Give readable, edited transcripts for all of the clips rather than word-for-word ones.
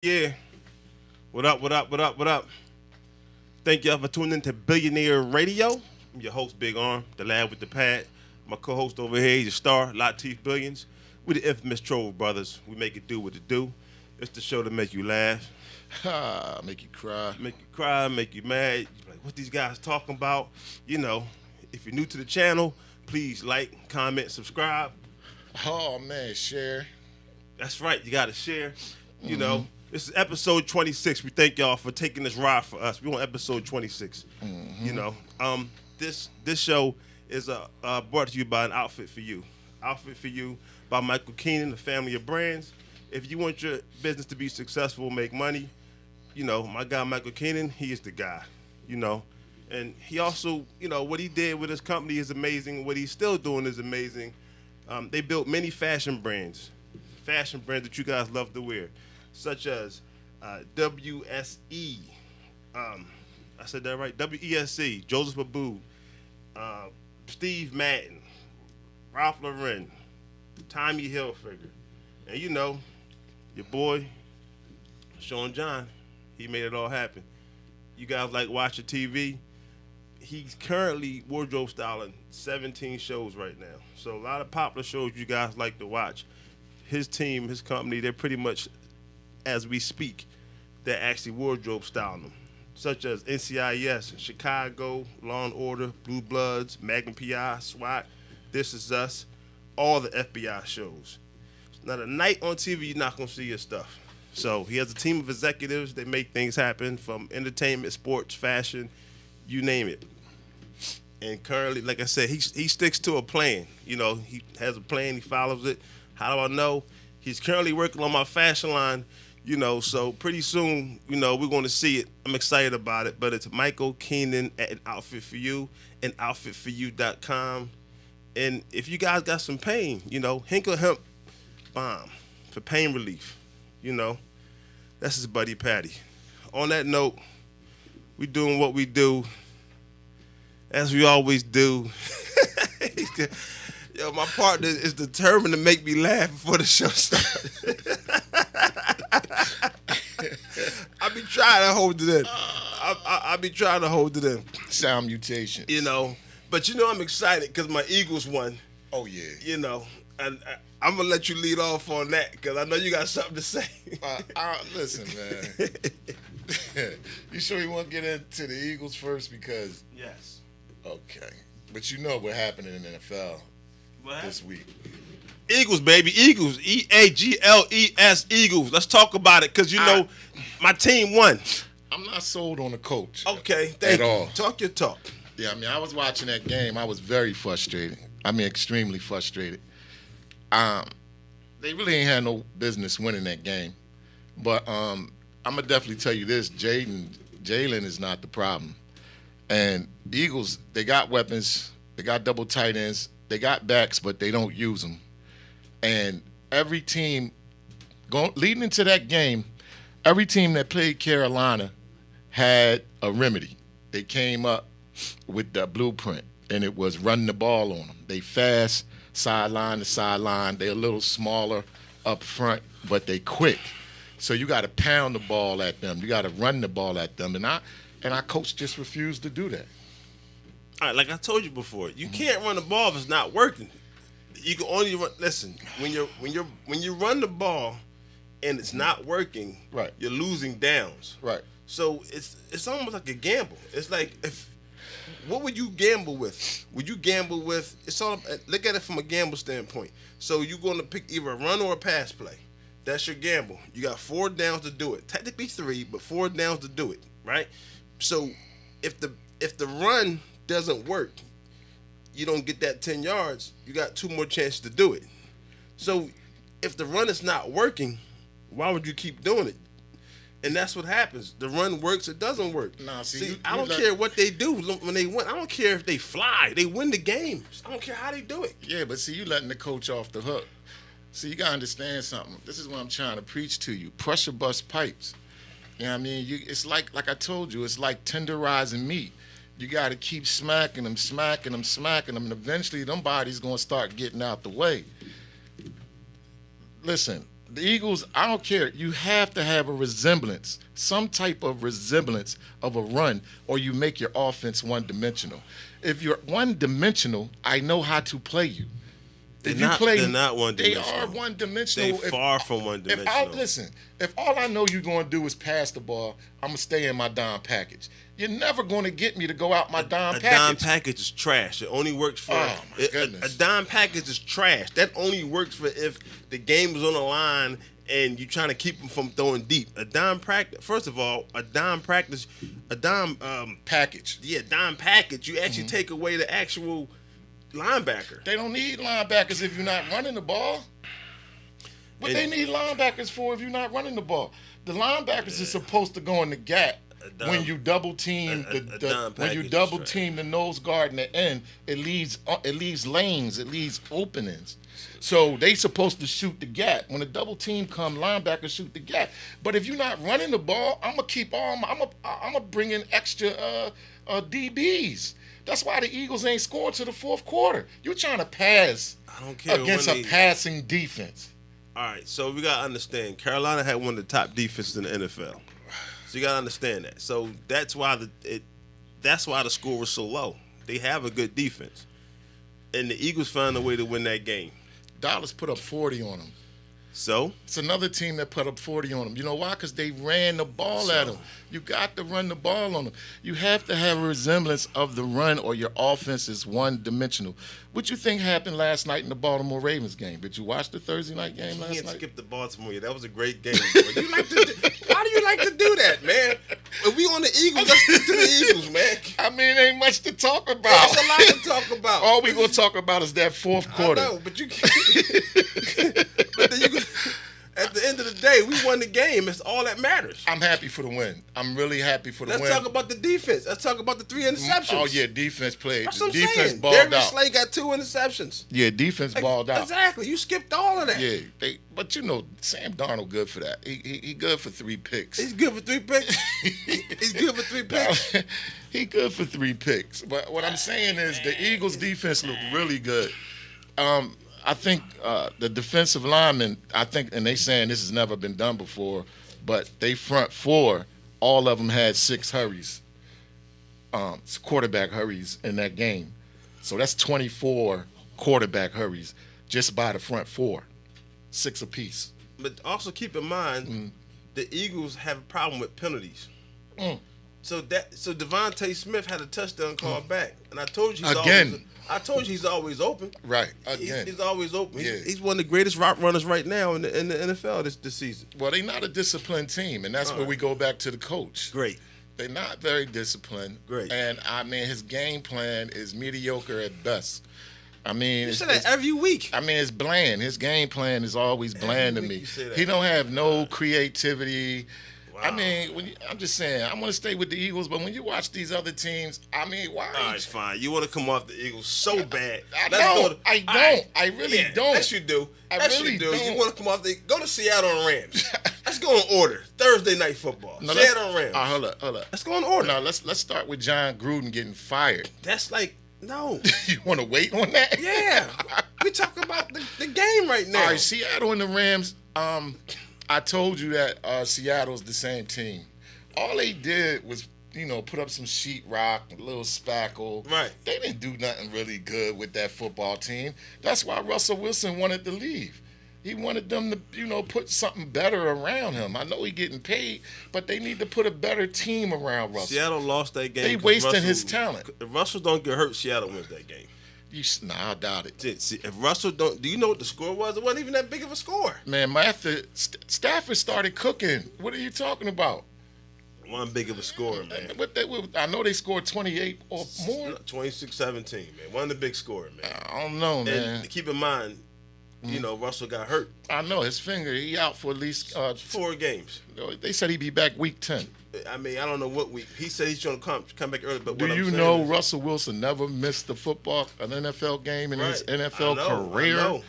Yeah. What up, what up, what up, what up? Thank y'all for tuning in to Billioneer Radio. I'm your host, Big Arm, the lad with the pad. My co-host over here, he's a star, Latif Billions. We the infamous Troll Brothers. We make it do what it do. It's the show to make you laugh, Ha, make you cry. make you cry, make you mad. You're like, what these guys talking about? You know, if you're new to the channel, please like, comment, subscribe. Oh man, share. That's right, you got to share. You know, this is episode 26. We thank y'all for taking this ride for us. We're on episode 26. You know, this show is brought to you by an Outfit for You. Outfit for You by Michael Keenan, the family of brands. If you want your business to be successful, make money, you know, my guy Michael Keenan, he is the guy, you know. And he also, you know, what he did with his company is amazing. What he's still doing is amazing. They built many fashion brands that you guys love to wear, such as WSE. I said that right. WESC, Joseph Abboud, Steve Madden, Ralph Lauren, Tommy Hilfiger, and you know, your boy, Sean John. He made it all happen. You guys like watching TV? He's currently wardrobe styling 17 shows right now. So a lot of popular shows you guys like to watch. His team, his company, they're pretty much, as we speak, they're actually wardrobe styling them, such as NCIS, Chicago, Law and Order, Blue Bloods, Magnum PI, SWAT, This Is Us, all the FBI shows. Now, the night on TV, you're not going to see his stuff. So he has a team of executives. They make things happen from entertainment, sports, fashion, you name it. And currently, like I said, he sticks to a plan. You know, he has a plan. He follows it. How do I know? He's currently working on my fashion line, you know, so pretty soon, you know, we're going to see it. I'm excited about it. But it's Michael Keenan at An Outfit for You and outfitforyou.com. And if you guys got some pain, you know, Hinkle Hemp Balm for pain relief, you know, that's his buddy Patty. On that note, we doing what we do, as we always do. Yo, my partner is determined to make me laugh before the show starts. I be trying to hold it in. I be trying to hold it in. Sound mutations. You know, but you know I'm excited because my Eagles won. Oh yeah. You know, and I'm gonna let you lead off on that because I know you got something to say. Listen, man. You sure you want to get into the Eagles first? Because Yes. okay, but you know what happened in the NFL this week. Eagles, baby. Eagles. EAGLES, Eagles. Let's talk about it because, you know, my team won. I'm not sold on the coach. Okay, thank at you. all. Talk your talk. Yeah, I mean, I was watching that game. I was very frustrated. I mean, extremely frustrated. They really ain't had no business winning that game. But I'm gonna definitely tell you this: Jalen is not the problem. And the Eagles, they got weapons. They got double tight ends. They got backs, but they don't use them. And every team leading into that game, every team that played Carolina had a remedy. They came up with the blueprint, and it was running the ball on them. They fast, sideline to sideline. They're a little smaller up front, but they quick. So you got to pound the ball at them. You got to run the ball at them. And our coach just refused to do that. All right, like I told you before, you can't run the ball if it's not working. You can only run. Listen, when you run the ball and it's not working, right, you're losing downs. Right. So it's almost like a gamble. It's like what would you gamble with? Would you gamble with? It's all. Look at it from a gamble standpoint. So you're going to pick either a run or a pass play. That's your gamble. You got 4 downs to do it. Technically 3, but 4 downs to do it. Right. So if the run doesn't work, you don't get that 10 yards, you got 2 more chances to do it. So if the run is not working, why would you keep doing it? And that's what happens. The run works, it doesn't work. Nah, I don't care what they do when they win. I don't care if they fly. They win the games. I don't care how they do it. Yeah, but see, you letting the coach off the hook. See, you got to understand something. This is what I'm trying to preach to you. Pressure bust pipes. You know what I mean? It's like I told you, it's like tenderizing meat. You got to keep smacking them, and eventually them bodies going to start getting out the way. Listen, The Eagles, I don't care. You have to have a resemblance, some type of resemblance of a run, or you make your offense one-dimensional. If you're one-dimensional, I know how to play you. They're not one-dimensional. They are one-dimensional. They're far from one-dimensional. If all I know you're going to do is pass the ball, I'm going to stay in my dime package. You're never going to get me to go out my dime package. A dime package is trash. It only works for a dime package is trash. That only works for if the game is on the line and you're trying to keep them from throwing deep. A dime practice. First of all, a dime package. Yeah, dime package. You actually take away the actual linebacker. They don't need linebackers if you're not running the ball. What they need linebackers for if you're not running the ball? The linebackers is supposed to go in the gap. When you double team the nose guard in the end, it leaves lanes, it leaves openings. So they supposed to shoot the gap. When a double team come, linebackers shoot the gap. But if you're not running the ball, I'm gonna bring in extra DBs. That's why the Eagles ain't scored to the fourth quarter. You're trying to pass against a passing defense. All right, so we gotta understand. Carolina had one of the top defenses in the NFL. So you gotta understand that. So that's why the score was so low. They have a good defense, and the Eagles found a way to win that game. Dallas put up 40 on them. So it's another team that put up 40 on them. You know why? Because they ran the ball at them. You got to run the ball on them. You have to have a resemblance of the run, or your offense is one-dimensional. What you think happened last night in the Baltimore Ravens game? Did you watch the Thursday night game last night? You can't skip the Baltimore. That was a great game. Why do you like to do that, man? If we on the Eagles, let's stick to the Eagles, man. I mean, ain't much to talk about. There's a lot to talk about. All we gonna talk about is that fourth quarter. I know, but you can't. But then at the end of the day, we won the game. It's all that matters. I'm happy for the win. I'm really happy for the win. Let's talk about the defense. Let's talk about the 3 interceptions. Oh, yeah, defense played. That's what I'm defense saying. balled Darius out. Slay got 2 interceptions. Yeah, defense balled out. Exactly. You skipped all of that. Yeah, but you know, Sam Darnold good for that. He good for 3 picks. He's good for 3 picks? He's good for 3 picks? He good for 3 picks. But what I'm saying is the Eagles' defense looked really good. I think the defensive linemen, and they saying this has never been done before, but they front 4, all of them had 6 hurries, quarterback hurries in that game. So that's 24 quarterback hurries just by the front 4, 6 apiece. But also keep in mind, the Eagles have a problem with penalties. So Devontae Smith had a touchdown call back, and I told you he's always open. Right, again. He's always open. Yeah. He's one of the greatest route runners right now in the NFL this season. Well, they're not a disciplined team, and that's where we go back to the coach. Great. They're not very disciplined. Great. And, I mean, his game plan is mediocre at best. I mean, you say that every week. I mean, it's bland. His game plan is always bland to me. He don't have no creativity. Wow. I mean, I'm just saying, I'm going to stay with the Eagles, but when you watch these other teams, I mean, why? All right, fine. You want to come off the Eagles so bad. I don't. I really don't. Yes, you do. Really do. You want to come off go to Seattle and Rams. Let's go in order. Thursday night football. No, Seattle and Rams. Hold up. Let's go in order. Now, let's start with John Gruden getting fired. That's like, no. You want to wait on that? Yeah. We talking about the game right now. All right, Seattle and the Rams, I told you that Seattle's the same team. All they did was, put up some sheetrock, a little spackle. Right. They didn't do nothing really good with that football team. That's why Russell Wilson wanted to leave. He wanted them to, put something better around him. I know he's getting paid, but they need to put a better team around Russell. Seattle lost that game. They wasted his talent. If Russell don't get hurt, Seattle wins that game. I doubt it. See, if Russell don't, do you know what the score was? It wasn't even that big of a score. Man, Stafford started cooking. What are you talking about? One big of a score, man. I know they scored 28 or more. 26-17, man. One of the big scorer, man. I don't know, man. And keep in mind, Russell got hurt. I know his finger. He out for at least 4 games. They said he'd be back week 10. I mean, I don't know what week. He said he's trying to come back early. But do you know Russell Wilson never missed an NFL game in his NFL career? I know.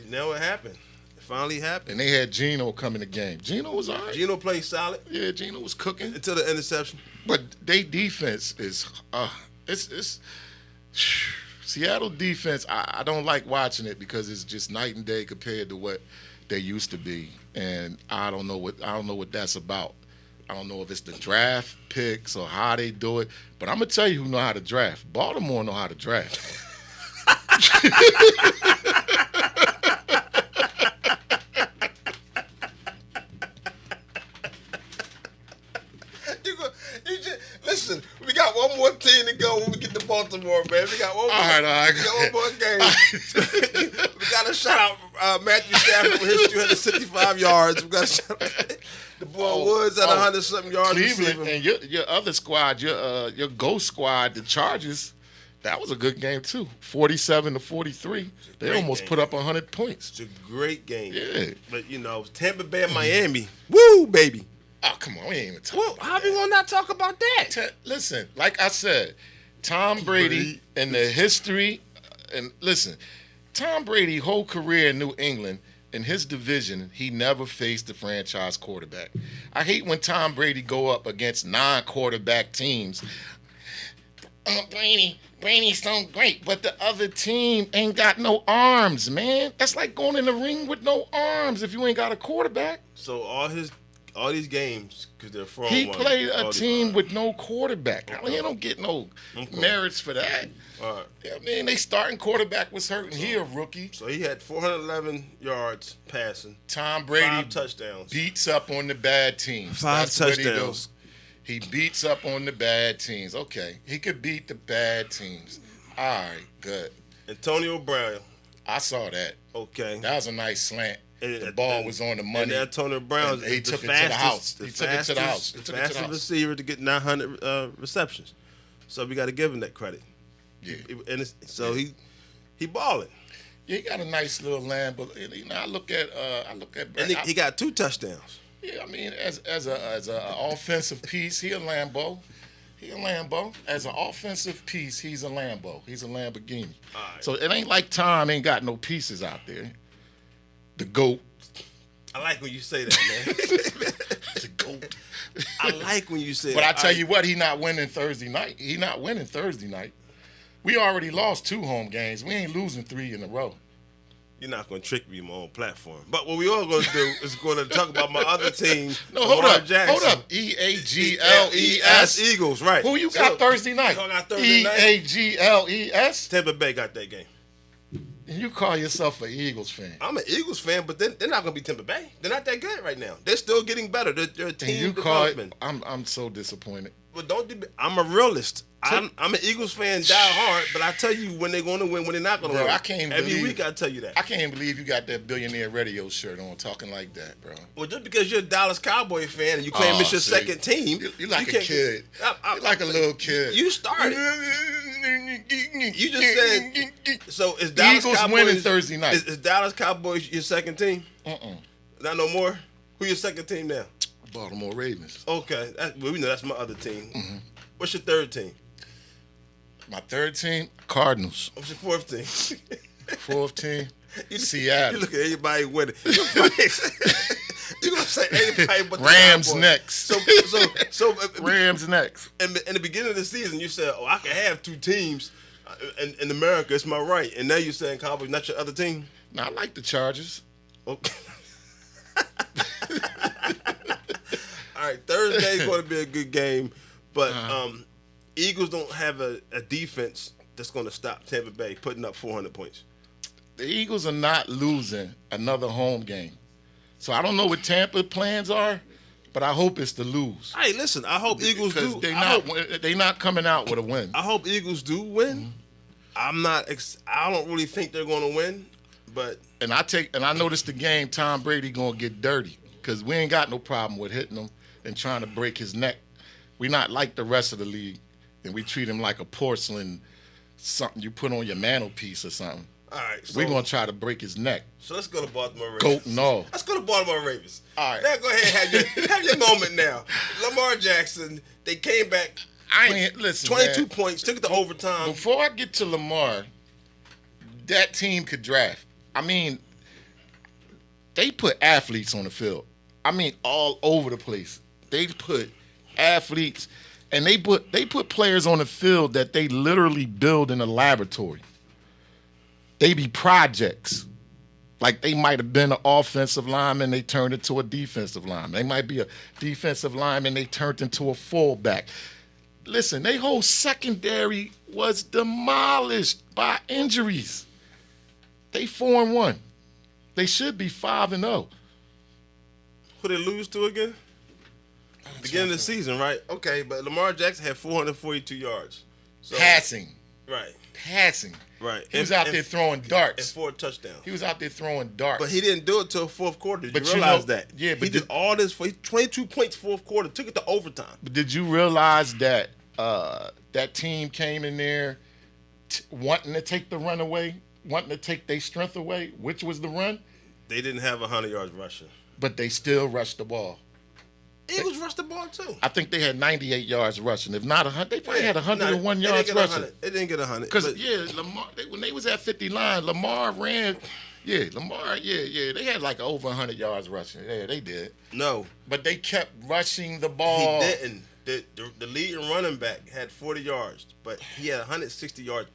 Now it happened. It finally happened. And they had Geno come in the game. Geno was all right. Geno played solid. Yeah, Geno was cooking until the interception. But their defense is it's Seattle defense. I don't like watching it because it's just night and day compared to what they used to be, and I don't know what that's about. I don't know if it's the draft picks or how they do it, but I'm gonna tell you who know how to draft. Baltimore know how to draft. Listen, we got one more team to go when we get to Baltimore, man. We got one more. All right. We got one more game. We got to shout out Matthew Stafford with his 265 yards. We got to shout out the boy Woods at 100-something yards. Cleveland and your other squad, your ghost squad, the Chargers, that was a good game too. 47-43. They almost put up 100 points. It's a great game. Yeah. But, Tampa Bay and Miami. Woo, baby. Oh, come on. We ain't even talking about how we going to not talk about that? Listen, like I said, Tom Brady and the history, and listen, Tom Brady whole career in New England, in his division, he never faced a franchise quarterback. I hate when Tom Brady go up against non-quarterback teams. Brady's so great, but the other team ain't got no arms, man. That's like going in the ring with no arms if you ain't got a quarterback. So all these games, because they're from he played a team with no quarterback. Okay. He don't get no merits for that. All right. Yeah, man, they starting quarterback was hurt, and he a rookie. So he had 411 yards passing. Tom Brady 5 touchdowns. Beats up on the bad teams. 5 touchdowns. He beats up on the bad teams. Okay, he could beat the bad teams. All right, good. Antonio Brown. I saw that. Okay. That was a nice slant. The ball was on the money. And Antonio Brown, he took it to the house. He took it to the house. The fastest receiver to get 900 receptions. So we got to give him that credit. Yeah. And so he balling. Yeah, he got a nice little Lambo. I look at. And he got 2 touchdowns. Yeah, I mean, as a offensive piece, he a Lambo. As an offensive piece, he's a Lambo. He's a Lamborghini. Right. So it ain't like Tom ain't got no pieces out there. The GOAT. I like when you say that, man. The GOAT. I like when you say that. But I tell you what, he not winning Thursday night. We already lost 2 home games. We ain't losing 3 in a row. You're not going to trick me on my own platform. But what we are going to do is going to talk about my other team. No, hold up. Eagles. Eagles, right. Who you got Thursday night? Eagles. Tampa Bay got that game. And you call yourself an Eagles fan. I'm an Eagles fan, but they're not going to be Tampa Bay. They're not that good right now. They're still getting better. They're a team development. I'm so disappointed. But I'm a realist. I'm an Eagles fan, die hard, but I tell you when they're going to win, when they're not going to win. Every week I tell you that. I can't believe you got that Billioneer Radio shirt on talking like that, bro. Well, just because you're a Dallas Cowboy fan and you claim it's your second team. You're like a kid. You're like a little kid. You started. You just said. So is Dallas Eagles Cowboys winning Thursday night? Is Dallas Cowboys your second team? Not no more? Who your second team now? Baltimore Ravens. Okay. We know that's my other team. Mm-hmm. What's your third team? My third team, Cardinals. What's your fourth team? Fourth team, Seattle. You look at everybody winning. You're going to say anybody but the Rams Cowboys. Next. So Rams next. In the beginning of the season, you said, I can have 2 teams in America. It's my right. And now you're saying Cowboys not your other team? No, I like the Chargers. Okay. All right, Thursday's going to be a good game, but Eagles don't have a defense that's going to stop Tampa Bay putting up 400 points. The Eagles are not losing another home game. So I don't know what Tampa's plans are, but I hope it's to lose. Hey, listen, I hope Eagles do. They're not coming out with a win. I hope Eagles do win. Mm-hmm. I don't really think they're going to win, but I noticed the game Tom Brady going to get dirty because we ain't got no problem with hitting him and trying to break his neck. We not like the rest of the league, and we treat him like a porcelain, something you put on your mantelpiece or something. All right, so we're going to try to break his neck. So let's go to Baltimore Ravens. Goat and all. Let's go to Baltimore Ravens. All right. Now go ahead and have your moment now. Lamar Jackson, they came back. Listen, 22 man, points, took it to overtime. Before I get to Lamar, that team could draft. I mean, they put athletes on the field. I mean, all over the place. They put athletes, and they put players on the field that they literally build in a laboratory. They be projects. Like they might have been an offensive lineman, they turned into a defensive lineman. They might be a defensive lineman, they turned into a fullback. Listen, their whole secondary was demolished by injuries. They 4-1. They should be 5-0. Who they lose to again? Beginning of the season, right? Okay, but Lamar Jackson had 442 yards. So, Passing. Right. Passing. Right. He was out there throwing darts. And 4 touchdowns. He was out there throwing darts. But he didn't do it till fourth quarter. Did But you realize that? Yeah, but he did all this for 22 points fourth quarter, took it to overtime. But did you realize that that team came in there wanting to take the run away, wanting to take their strength away, which was the run? They didn't have 100 yards rushing. But they still rushed the ball. Eagles rushed the ball too. I think they had 98 yards rushing. If not 100, they probably had 101 yards rushing. They didn't get 100. Because Lamar, when they was at 50 line, Lamar ran. Yeah, Lamar. Yeah. They had like over 100 yards rushing. Yeah, they did. No, but they kept rushing the ball. He didn't. The leading running back had 40 yards, but he had 160 yards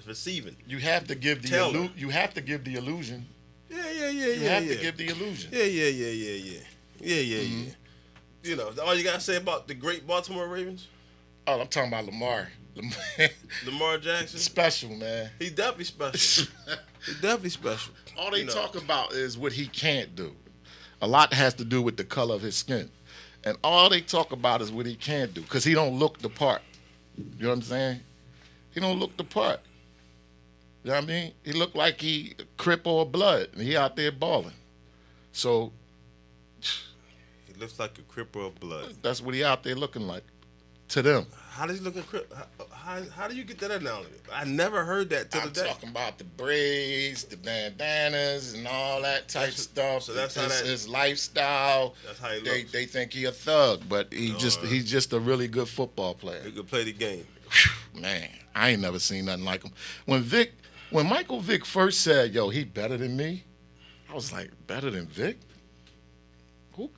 receiving. You have to give the illusion. You have to give the illusion. Yeah. You have to give the illusion. Yeah. You know, all you gotta say about the great Baltimore Ravens? Oh, I'm talking about Lamar. Lamar Jackson? Special, man. He's definitely special. He's definitely special. All they talk about is what he can't do. A lot has to do with the color of his skin. And all they talk about is what he can't do because he don't look the part. You know what I'm saying? He don't look the part. You know what I mean? He look like he a Crip or a Blood, and he out there balling. So he looks like a Crip or a Blood. That's what he out there looking like to them. How does he look at Crip? How do you get that analogy? I never heard that till today. I'm talking about the braids, the bandanas, and all that type stuff. So that's his lifestyle. That's how he looks. They think he a thug, but he's just a really good football player. He could play the game. Man, I ain't never seen nothing like him. When Michael Vick first said, "Yo, he better than me," I was like, "Better than Vick? Who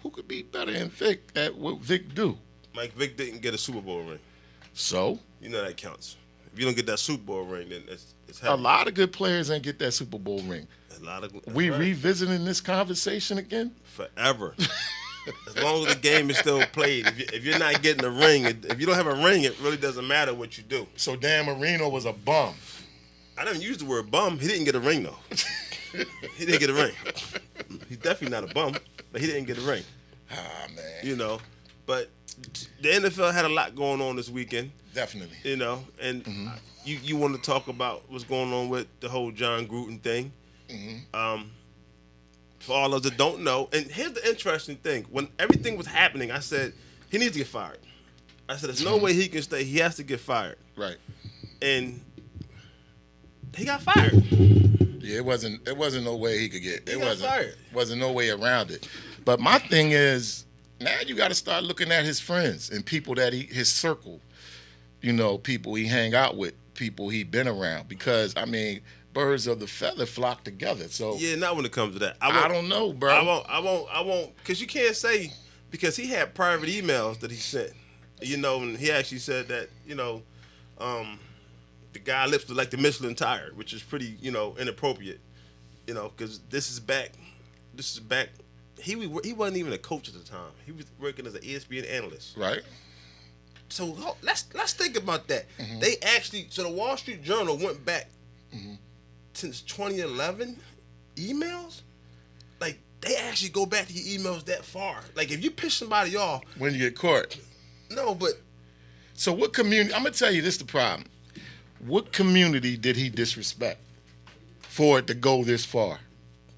could be better than Vick at what Vick do?" Mike Vick didn't get a Super Bowl ring. So? You know that counts. If you don't get that Super Bowl ring, then it's heavy. A lot of good players ain't get that Super Bowl ring. Revisiting this conversation again? Forever. As long as the game is still played. If you're not getting a ring, if you don't have a ring, it really doesn't matter what you do. So Dan Marino was a bum. I didn't use the word bum. He didn't get a ring, though. He didn't get a ring. He's definitely not a bum, but he didn't get a ring. Ah, man. You know, but the NFL had a lot going on this weekend. Definitely. You know, and you want to talk about what's going on with the whole John Gruden thing. For all of us that don't know, and here's the interesting thing. When everything was happening, I said, he needs to get fired. I said, there's no way he can stay. He has to get fired. Right. And he got fired. Yeah, it wasn't no way he could get. He got fired. Wasn't no way around it. But my thing is, now you got to start looking at his friends and people that his circle, you know, people he hang out with, people he been around. Because, I mean, birds of the feather flock together. So yeah, not when it comes to that. I don't know, bro. I won't, because you can't say, because he had private emails that he sent, you know, and he actually said that, you know, the guy lips look like the Michelin tire, which is pretty, you know, inappropriate, you know, because this is back. He wasn't even a coach at the time. He was working as an ESPN analyst. Right. So let's think about that. They actually, so the Wall Street Journal went back since 2011 emails. Like they actually go back to your emails that far. Like if you piss somebody off, when you get caught. No, but so what community? I'm gonna tell you this: the problem. What community did he disrespect for it to go this far?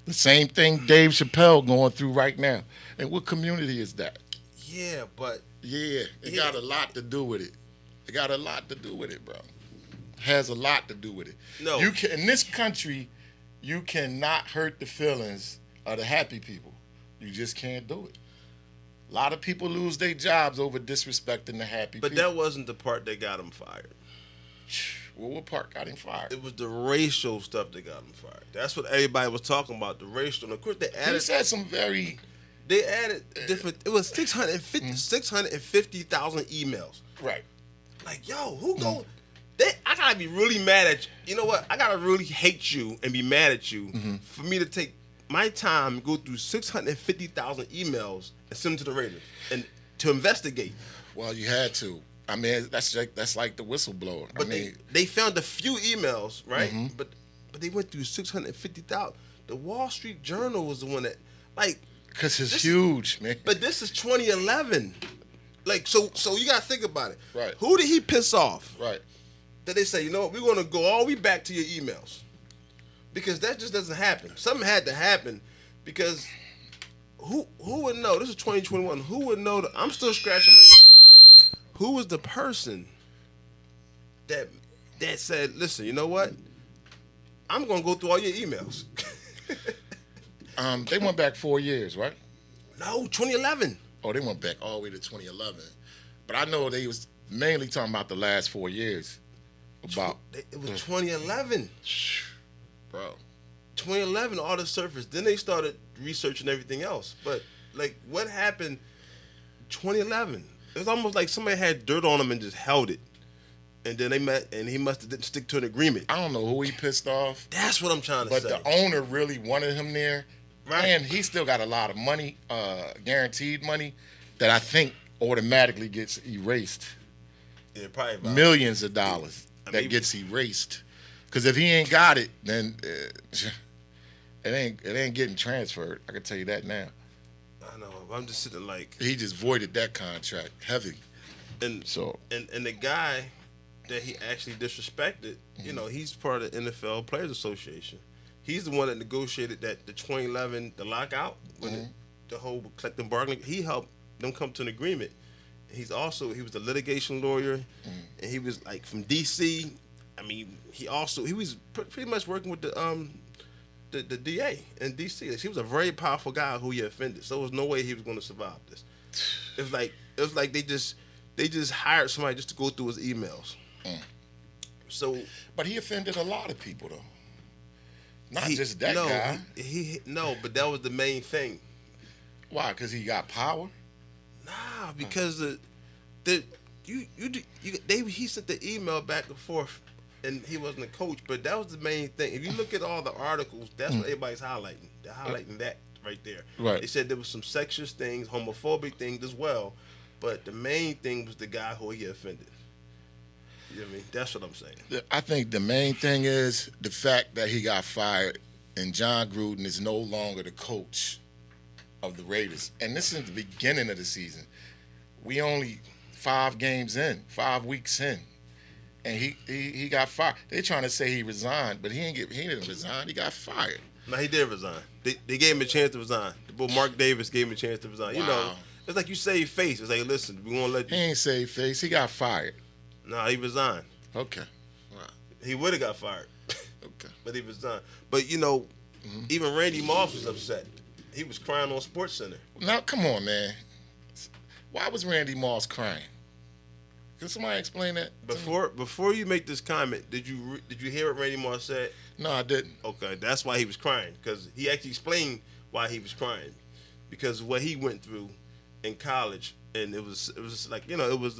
The same thing Dave Chappelle going through right now. And what community is that? Yeah, but it got a lot to do with it. It got a lot to do with it, bro. Has a lot to do with it. No, you can in this country, you cannot hurt the feelings of the happy people. You just can't do it. A lot of people lose their jobs over disrespecting the happy people. But that wasn't the part that got him fired. Well, what part got him fired? It was the racial stuff that got him fired. That's what everybody was talking about, the racial. And of course, they added. He said some very. They added different. It was 650,000 emails. Right. Like, yo, who go? I I gotta be really mad at you. You know what? I gotta really hate you and be mad at you for me to take my time and go through 650,000 emails and send them to the Raiders and to investigate. Well, you had to. I mean, that's like the whistleblower. But they found a few emails, right? But they went through 650,000. The Wall Street Journal was the one that, like, because it's huge, man. But this is 2011. Like, so you gotta think about it. Right. Who did he piss off? Right. That they say, you know what, we're gonna go all the way back to your emails. Because that just doesn't happen. Something had to happen because who would know? This is 2021. Who would know that I'm still scratching my head. Like, who was the person that said, listen, you know what? I'm gonna go through all your emails. They went back 4 years, right? No, 2011. Oh, they went back all the way to 2011. But I know they was mainly talking about the last 4 years. It was 2011. Bro. 2011, all the surface. Then they started researching everything else. But, like, what happened 2011? It was almost like somebody had dirt on him and just held it. And then they met, and he must have didn't stick to an agreement. I don't know who he pissed off. That's what I'm trying to say. But the owner really wanted him there. Right. And he still got a lot of money, guaranteed money, that I think automatically gets erased. Yeah, probably millions of dollars gets erased. Because if he ain't got it, then it ain't getting transferred. I can tell you that now. I know. I'm just sitting like he just voided that contract heavy. And so and the guy that he actually disrespected, you know, he's part of the NFL Players Association. He's the one that negotiated the 2011 the lockout with the whole collective bargaining. He helped them come to an agreement. He was a litigation lawyer, and he was like from DC. I mean, he was pretty much working with the DA in DC. He was a very powerful guy who he offended. So there was no way he was going to survive this. It was like they just hired somebody just to go through his emails. So, but he offended a lot of people though. Not just that guy. But that was the main thing. Why? Because he got power? Nah, because he sent the email back and forth, and he wasn't a coach. But that was the main thing. If you look at all the articles, that's what everybody's highlighting. They're highlighting that right there. Right. They said there was some sexist things, homophobic things as well, but the main thing was the guy who he offended. You know what I mean? That's what I'm saying. I think the main thing is the fact that he got fired and John Gruden is no longer the coach of the Raiders. And this is the beginning of the season. We only 5 weeks in. And he got fired. They're trying to say he resigned, but he didn't resign. He got fired. No, he did resign. They gave him a chance to resign. The boy Mark Davis gave him a chance to resign. Wow. You know, it's like you save face. It's like, listen, we won't let you. He ain't save face. He got fired. No, he resigned. Okay. Wow. He would have got fired. Okay. But he resigned. But, you know, even Randy Moss was upset. He was crying on SportsCenter. Now, come on, man. Why was Randy Moss crying? Can somebody explain that? Before you make this comment, did you hear what Randy Moss said? No, I didn't. Okay, that's why he was crying, because he actually explained why he was crying, because what he went through in college, and it was like, you know, it was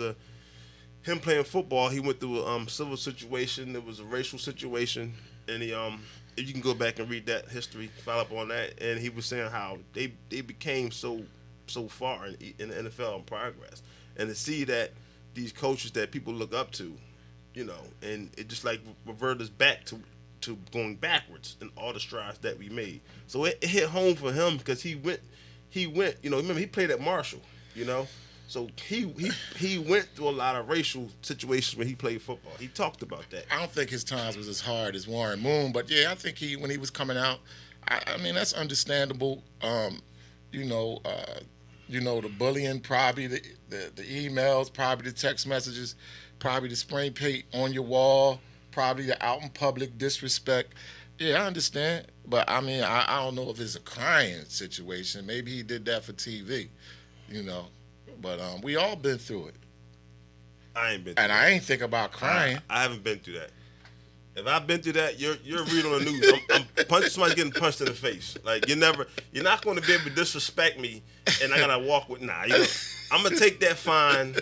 him playing football. He went through a civil situation. It was a racial situation, and he if you can go back and read that history, follow up on that, and he was saying how they became so far in the NFL in progress, and to see that these coaches that people look up to, you know, and it just like reverted us back to going backwards in all the strides that we made. So it hit home for him because he went, you know, remember he played at Marshall, you know, so he went through a lot of racial situations when he played football. He talked about that. I don't think his times was as hard as Warren Moon, but yeah, I think when he was coming out, I mean, that's understandable. The bullying, probably the emails, probably the text messages, probably the spray paint on your wall, probably the out in public disrespect. Yeah, I understand. But, I mean, I don't know if it's a crying situation. Maybe he did that for TV, you know. But we all been through it. I ain't been through that. And I ain't think about crying. I haven't been through that. If I've been through that, you're reading on the news. I'm punching somebody getting punched in the face. Like you're not going to be able to disrespect me, and I gotta walk with. I'm gonna take that fine.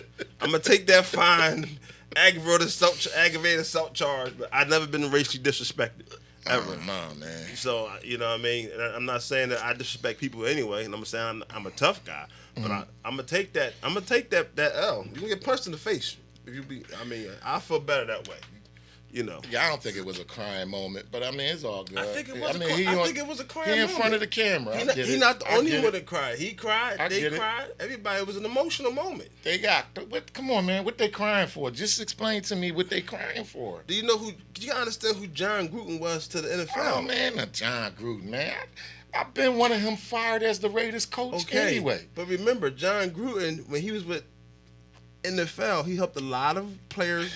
aggravated assault charge, but I've never been racially disrespected. Ever. No, man. So, you know what I mean? And I'm not saying that I disrespect people anyway, and I'm saying I'm a tough guy, but I'm gonna take that L. You can get punched in the face if you be. I mean, I feel better that way. You know. Yeah, I don't think it was a crying moment, but I mean, it's all good. I think it was. I think it was a crying moment. moment. He in front of the camera. He's not the only one that cried. He cried. They cried. It. Everybody. It was an emotional moment. They got. Come on, man. What they crying for? Just explain to me what they crying for. Do you know who? Do you understand who John Gruden was to the NFL? Oh man, not John Gruden, man. I've been one of him fired as the Raiders coach anyway. But remember, John Gruden, when he was with NFL, he helped a lot of players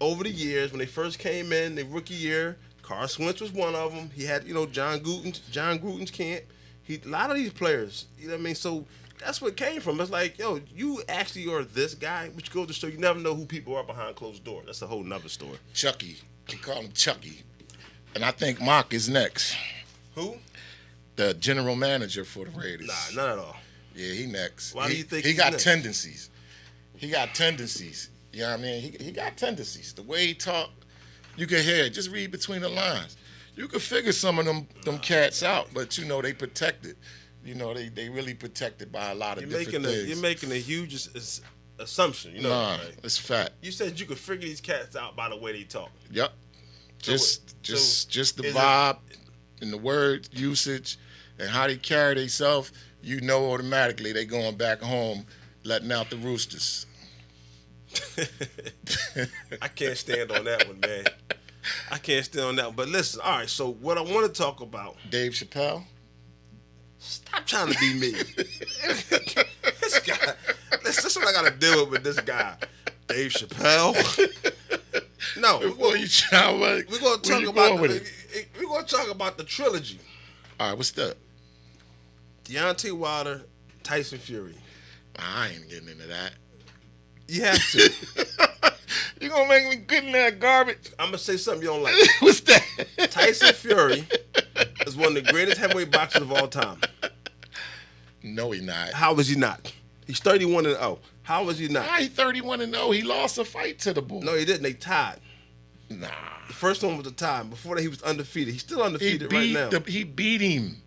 over the years. When they first came in, their rookie year, Carson Wentz was one of them. He had, John Gruden's camp. A lot of these players, you know what I mean? So that's what it came from. It's like, yo, you actually are this guy, which goes to show you never know who people are behind closed doors. That's a whole nother story. Chucky. We call him Chucky. And I think Mock is next. Who? The general manager for the Raiders. Nah, not at all. Yeah, he next. Why do you think he got next? tendencies? He got tendencies. You know what I mean? He got tendencies. The way he talk, you can hear it. Just read between the lines. You can figure some of them cats out, but they protected. They really protected by a lot of different things. You're making a huge assumption. Nah, right? It's fact. You said you could figure these cats out by the way they talk. Yep. Just the vibe and the word usage and how they carry themselves. Automatically they going back home, letting out the roosters. I can't stand on that one, man. I can't stand on that one. But listen, all right, so what I want to talk about. Dave Chappelle? Stop trying to be me. This guy. This is what I got to deal with this guy. Dave Chappelle. No. We're going to talk about the trilogy. All right, what's that? Deontay Wilder, Tyson Fury. I ain't getting into that. You have to. You gonna make me get in that garbage? I'm gonna say something you don't like. What's that? Tyson Fury is one of the greatest heavyweight boxers of all time. No, he not. How is he not? He's 31-0. How is he not? He's 31-0. He lost a fight to the bull. No, he didn't. They tied. Nah. The first one was a tie. Before that, he was undefeated. He's still undefeated right now. He beat him.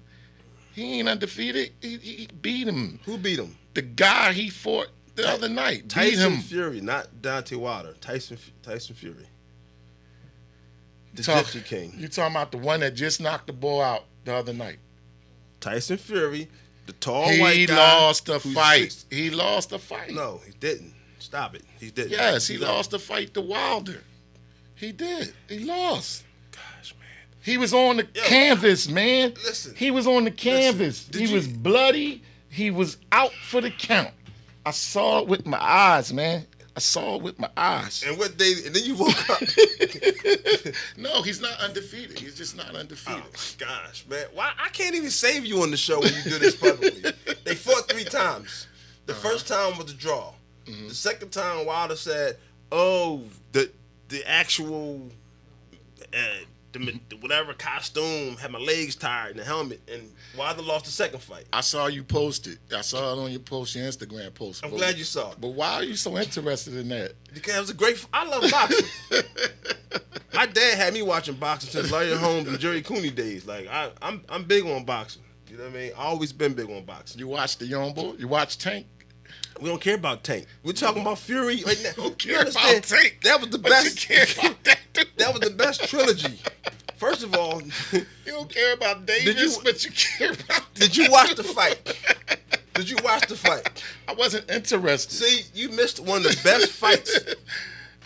He ain't undefeated. He beat him. Who beat him? The guy he fought the other night. Tyson Fury, not Deontay Wilder. Tyson Fury. The Gypsy King. You talking about the one that just knocked the ball out the other night? Tyson Fury, the tall white guy. He lost the fight. He lost the fight. No, he didn't. Stop it. He didn't. Yes, he lost the fight to Wilder. He did. He lost. Gosh, man. He was on the canvas, man. Listen. He was on the canvas. He was bloody. He was out for the count. I saw it with my eyes, man. I saw it with my eyes. And and then you woke up. No, he's not undefeated. He's just not undefeated. Oh, my gosh, man. Why? I can't even save you on the show when you do this publicly. They fought 3 times. The first time was a draw. Mm-hmm. The second time, Wilder said, oh, the actual, whatever costume had my legs tired and the helmet, and Wilder lost the second fight. I saw you post it. I saw it on your Instagram post. I'm glad you saw it. But why are you so interested in that? Because it was a great. I love boxing. My dad had me watching boxing since Larry Holmes and Jerry Cooney days. Like I'm big on boxing. You know what I mean? Always been big on boxing. You watch the Young Boy? You watch Tank? We don't care about Tank. We're talking about Fury right now. Don't care about Tank. That was the best. You care about that too. That was the best trilogy. First of all, you don't care about Davis, but you care about. Did you watch the fight? Did you watch the fight? I wasn't interested. See, you missed one of the best fights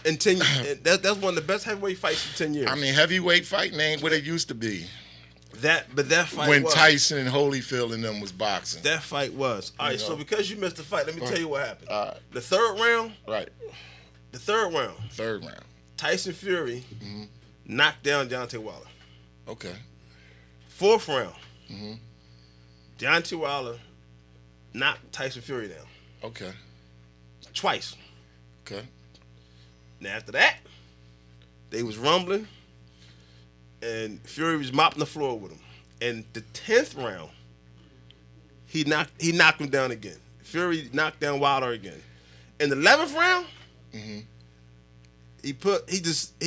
in 10 years. That's one of the best heavyweight fights in 10 years. I mean, heavyweight fighting ain't what it used to be. That fight when was. Tyson and Holyfield and them was boxing. That fight was. All right, so because you missed the fight, let me tell you what happened. The third round. Right. The third round. Third round. Tyson Fury knocked down Deontay Wilder. Okay. Fourth round. Deontay Wilder knocked Tyson Fury down. Okay. Twice. Okay. Now after that, they was rumbling, and Fury was mopping the floor with him. And the 10th round, he knocked him down again. Fury knocked down Wilder again. In the 11th round, He just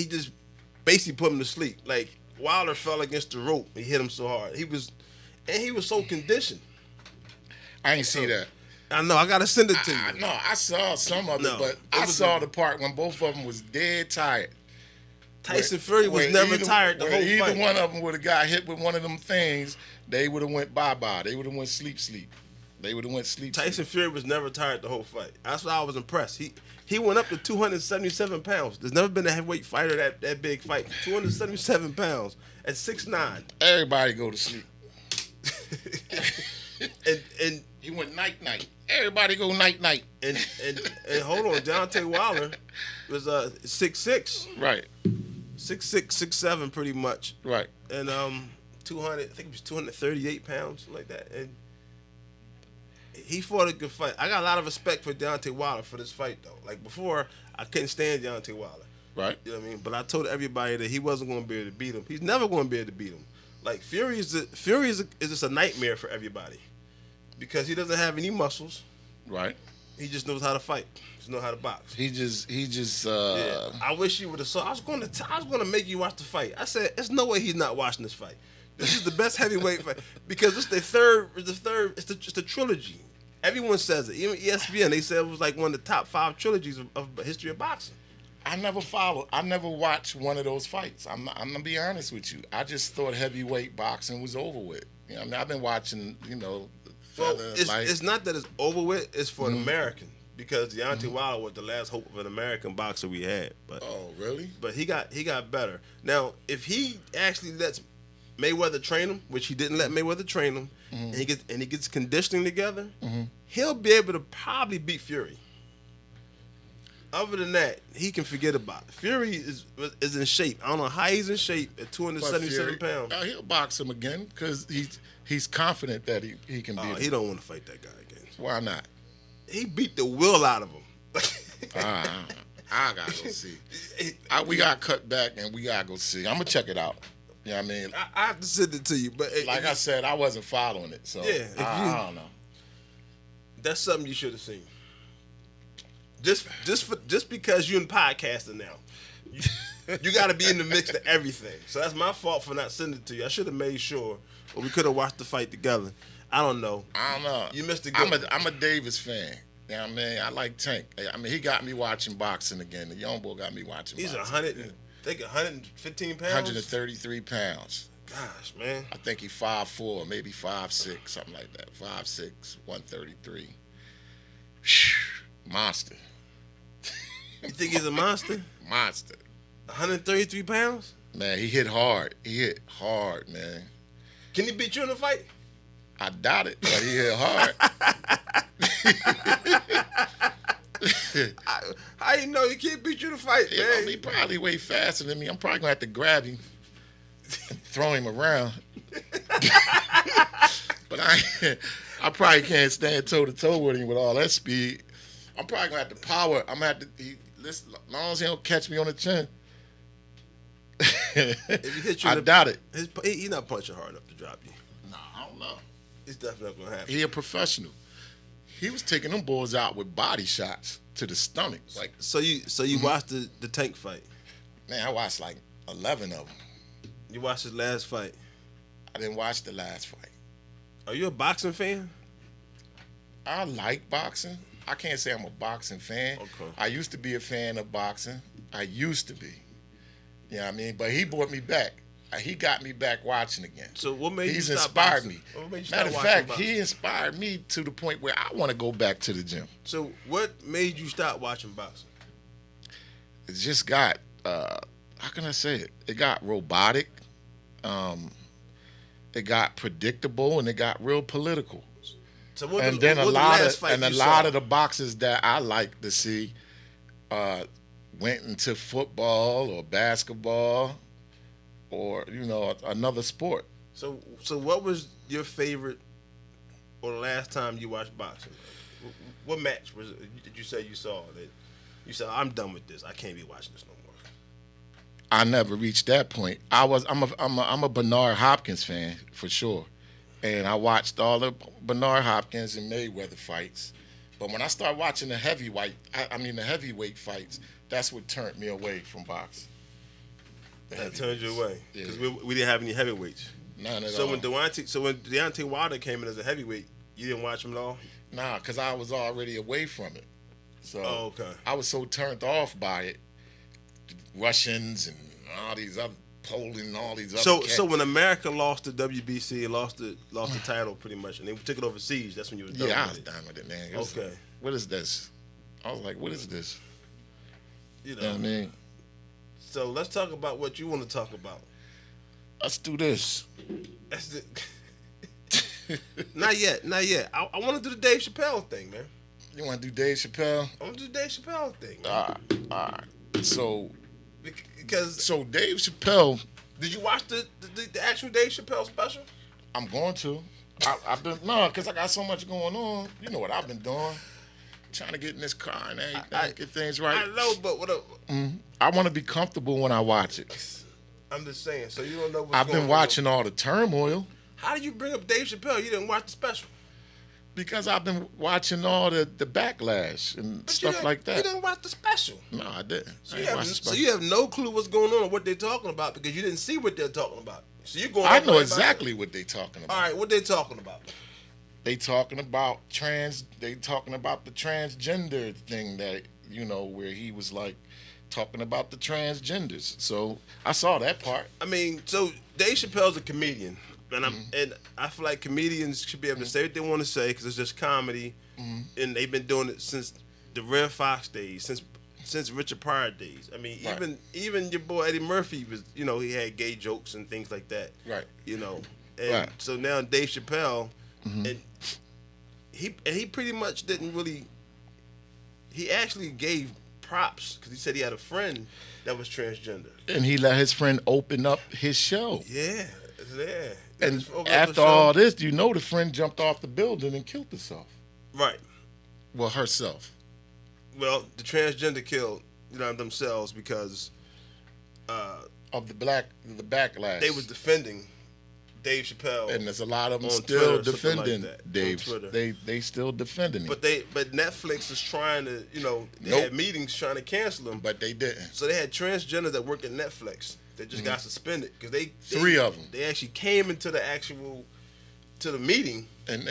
basically put him to sleep. Like Wilder fell against the rope. He hit him so hard. He was so conditioned. I ain't see that. I know. I gotta send it to you. No, I saw some of it, but I saw the part when both of them was dead tired. Tyson Fury was never tired the whole fight. Either one of them would have got hit with one of them things, they would have went bye-bye. They would have went sleep. They would have went sleep. Tyson Fury was never tired the whole fight. That's why I was impressed. He went up to 277 pounds. There's never been a heavyweight fighter that big fight. 277 pounds at 6'9". Everybody go to sleep. and he went night. Everybody go night. And hold on, Deontay Wilder was 6'6". Right. 6'6", 6'7", pretty much. Right. And 200, I think it was 238 pounds, something like that. And he fought a good fight. I got a lot of respect for Deontay Wilder for this fight, though. Like before, I couldn't stand Deontay Wilder. Right. You know what I mean? But I told everybody that he wasn't going to be able to beat him. He's never going to be able to beat him. Like Fury is just a nightmare for everybody because he doesn't have any muscles. Right. He just knows how to fight. He just knows how to box. He just. Yeah. I wish you would have saw. I was going to make you watch the fight. I said, "There's no way he's not watching this fight. This is the best heavyweight fight because it's the third. It's the trilogy. Everyone says it. Even ESPN, they said it was like one of the top 5 trilogies of history of boxing. I never watched one of those fights. I'm gonna be honest with you. I just thought heavyweight boxing was over with. You know, I mean, I've been watching. Well, it's not that it's over with. It's for an American because Deontay Wilder was the last hope of an American boxer we had. But oh, really? But he got better. Now, if he actually lets Mayweather train him, which he didn't let Mayweather train him, and he gets conditioning together, he'll be able to probably beat Fury. Other than that, he can forget about it. Fury is in shape. I don't know how he's in shape at 277 pounds. He'll box him again because he's confident that he can beat him. He don't want to fight that guy again. Why not? He beat the will out of him. I gotta go see. We got cut back and we gotta go see. I'm gonna check it out. You know what I mean? I have to send it to you, but like I said, I wasn't following it, so yeah, I don't know. That's something you should have seen. Just because you're in podcasting now, you got to be in the mix of everything. So that's my fault for not sending it to you. I should have made sure, or we could have watched the fight together. I don't know. You missed a good. I'm a Davis fan. You know what I mean? I like Tank. I mean, he got me watching boxing again. The young boy got me watching. He's boxing. 115 pounds. 133 pounds. Gosh, man. I think he's 5'4", maybe 5'6", something like that. 5'6", 133. Monster. You think he's a monster? Monster. 133 pounds? Man, he hit hard. Man. Can he beat you in a fight? I doubt it, but he hit hard. How you know he can't beat you in a fight, man? He probably way faster than me. I'm probably going to have to grab him and throw him around. But I probably can't stand toe-to-toe with him with all that speed. I'm probably going to have to power. I'm going to have to, as long as he don't catch me on the chin. If he hit you I doubt it. He's not punching hard enough to drop you. No, I don't know. It's definitely not going to happen. He a professional. He was taking them boys out with body shots to the stomach. Like, so you watched the Tank fight? Man, I watched like 11 of them. You watched his last fight? I didn't watch the last fight. Are you a boxing fan? I like boxing. I can't say I'm a boxing fan. Okay. I used to be a fan of boxing. I used to be. You know what I mean? But he brought me back. He got me back watching again. So what made you stop inspired boxing? me. What made you Matter of stop fact, boxing? he inspired me to the point where I want to go back to the gym. So what made you stop watching boxing? It just got, how can I say it? It got robotic. It got predictable, and it got real political. So a lot of the boxers that I like to see went into football or basketball or another sport. So what was your favorite or the last time you watched boxing? What match did you say you saw that you said I'm done with this? I can't be watching this no more. I never reached that point. I'm a Bernard Hopkins fan for sure. And I watched all the Bernard Hopkins and Mayweather fights. But when I start watching the heavyweight fights, that's what turned me away from boxing. That turned you away because Yeah. we didn't have any heavyweights. None at So all. when Deontay Wilder came in as a heavyweight, you didn't watch him at all? Nah, because I was already away from it. So Okay. I was so turned off by it. Russians and all these other Poland and all these other cats. So when America lost the WBC and lost the title pretty much, and they took it overseas, that's when you was done Yeah, I with was it. done with it, man. It was Okay. like, what is this? I was like, what is this? You You know know. what I mean? So let's talk about what you want to talk about. Let's do this. That's the Not yet. I want to do the Dave Chappelle thing, man. You want to do Dave Chappelle? I want to do the Dave Chappelle thing. All right. So Because Dave Chappelle, did you watch the actual Dave Chappelle special? I'm going to. I've been because I got so much going on. You know what I've been doing, trying to get in this car and everything, get things right. I know, but what? I want to be comfortable when I watch it. I'm just saying. So you don't know what's I've going been watching all the turmoil How do you bring up Dave Chappelle? You didn't watch the special. because I've been watching all the backlash and But stuff like You that. didn't watch the special. No, I didn't. So I you, ain't have, watched the so special. you have no clue what's going on or what they're talking about because you didn't see what they're talking about. So you're going. I off know everybody exactly what they talking about. All right, what they talking about? They talking about They talking about the transgender thing that where he was like talking about the transgenders. So I saw that part. I mean, so Dave Chappelle's a comedian, and I feel like comedians should be able to say what they want to say because it's just comedy, and they've been doing it since the Rare Fox days, since Richard Pryor days. I mean, Right. even your boy Eddie Murphy was, he had gay jokes and things like that. Right. And Right. so now Dave Chappelle, and he pretty much didn't really. He actually gave props because he said he had a friend that was transgender. And he let his friend open up his show. Yeah. And Just open up after the show. all this, the friend jumped off the building and killed herself. Right. Well, herself. Well, the transgender killed, themselves because Of the backlash. they was defending Dave Chappelle. and there's a lot of them on still Twitter or something like defending that, on Dave. Twitter. They still defending him. but Netflix is trying to, they Nope. had meetings trying to cancel him. But they didn't. So they had transgenders that work at Netflix that just got suspended because they Three of them. They actually came into the meeting. And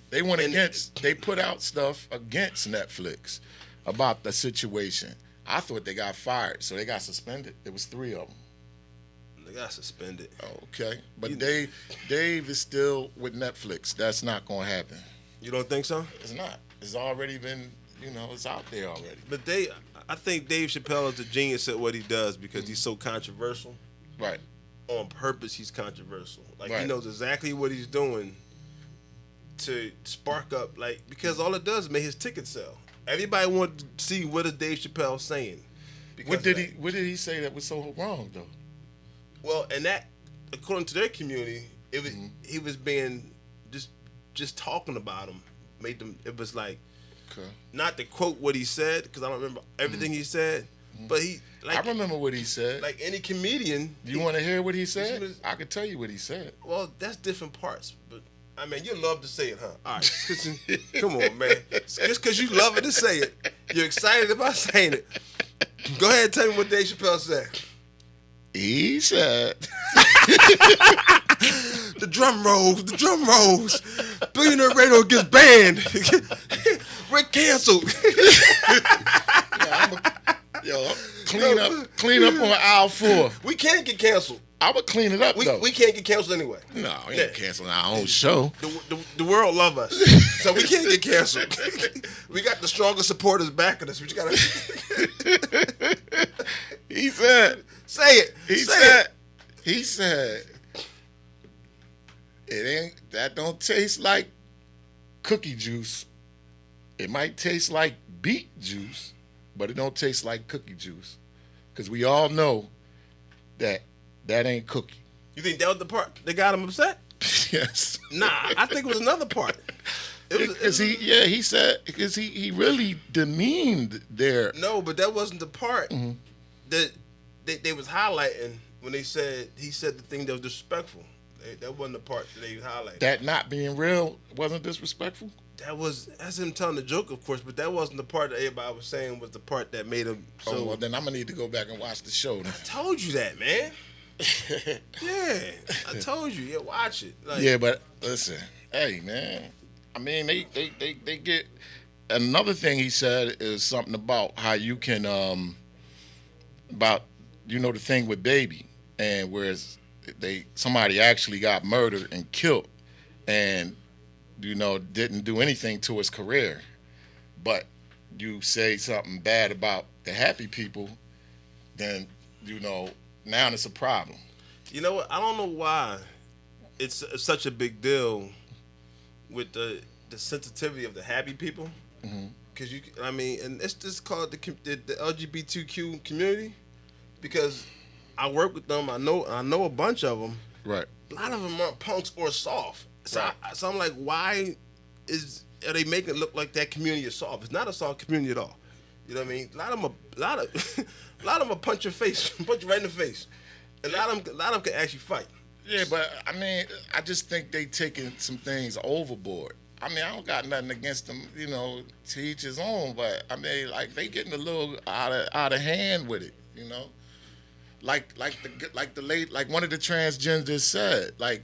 they went And- against. They put out stuff against Netflix about the situation. I thought they got fired, so they got suspended. There was three of them. They got suspended. Okay, but Dave is still with Netflix. That's not going to happen. You don't think so? It's not. It's already been. It's out there already. But I think Dave Chappelle is a genius at what he does because he's so controversial. Right. On purpose, he's controversial. Like he Right. knows exactly what he's doing to spark up. Because all it does is make his ticket sell. Everybody wants to see what is Dave Chappelle saying. What did he say that was so wrong though? Well, and that, according to their community, it was he was being just talking about him. Made them. It was like. Okay. Not to quote what he said, because I don't remember everything he said, but I remember what he said. Like any comedian. You want to hear what he said? was- I could tell you what he said. Well, that's different parts, but I mean, you love to say it, huh? All right, come on, man. Just because you love it to say it, you're excited about saying it. Go ahead and tell me what Dave Chappelle said. He said, The drum rolls. Billionnear Radio gets banned. We're canceled. clean up on aisle 4. We can't get canceled. I would clean it up though. We can't get canceled anyway. No, we ain't canceling our own show. The world love us, so we can't get canceled. We got the strongest supporters backing us. We just gotta He said, say it. He said, that don't taste like cookie juice. It might taste like beet juice, but it don't taste like cookie juice. Because we all know that ain't cookie. You think that was the part that got him upset? Yes. Nah, I think it was another part. Because he really demeaned their. No, but that wasn't the part that they was highlighting when he said the thing that was disrespectful. That wasn't the part that they highlighted. That not being real wasn't disrespectful. that's him telling the joke, of course, but that wasn't the part that everybody was saying was the part that made him. So, oh, well, then I'm gonna need to go back and watch the show. Then. I told you that, man. Yeah, I told you. Yeah, watch it. Like, yeah, but listen, hey, man. I mean, they get. Another thing he said is something about how you can about the thing with Baby, and whereas somebody actually got murdered and killed, and didn't do anything to his career, but you say something bad about the happy people, then now it's a problem. You know what? I don't know why it's such a big deal with the sensitivity of the happy people, because and it's just called the LGBTQ community, because I work with them. I know a bunch of them. Right. A lot of them aren't punks or soft. So, right. So I'm like, why are they making it look like that community is soft? It's not a soft community at all. You know what I mean? A lot of them punch your face, punch you right in the face. A lot of them can actually fight. Yeah, but I mean, I just think they taking some things overboard. I mean, I don't got nothing against them, to each his own. But I mean, like they getting a little out of hand with it, Like one of the transgenders said, like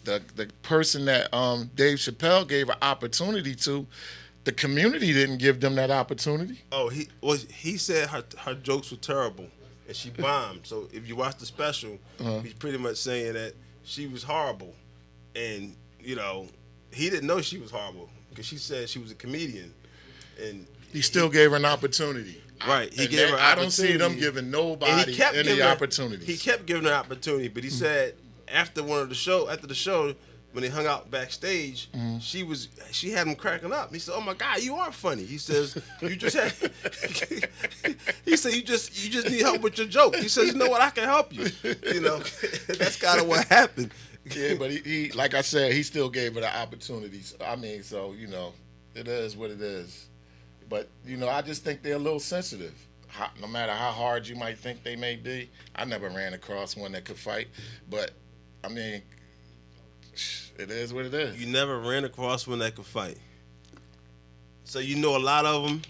the person that Dave Chappelle gave an opportunity to, the community didn't give them that opportunity. Oh, he said her jokes were terrible and she bombed. So if you watch the special, he's pretty much saying that she was horrible, and he didn't know she was horrible because she said she was a comedian, and he still gave her an opportunity. Right, he gave her. I don't see them giving nobody any opportunities. He kept giving her opportunity, but he said after the show, when they hung out backstage, she had him cracking up. He said, "Oh my God, you are funny." He says, "You just had." He said, "You just need help with your joke." He says, "You know what? I can help you." That's kind of what happened. Yeah, but he like I said, he still gave her the opportunities. I mean, so it is what it is. But I just think they're a little sensitive. No matter how hard you might think they may be, I never ran across one that could fight. But I mean, it is what it is. You never ran across one that could fight. So a lot of them.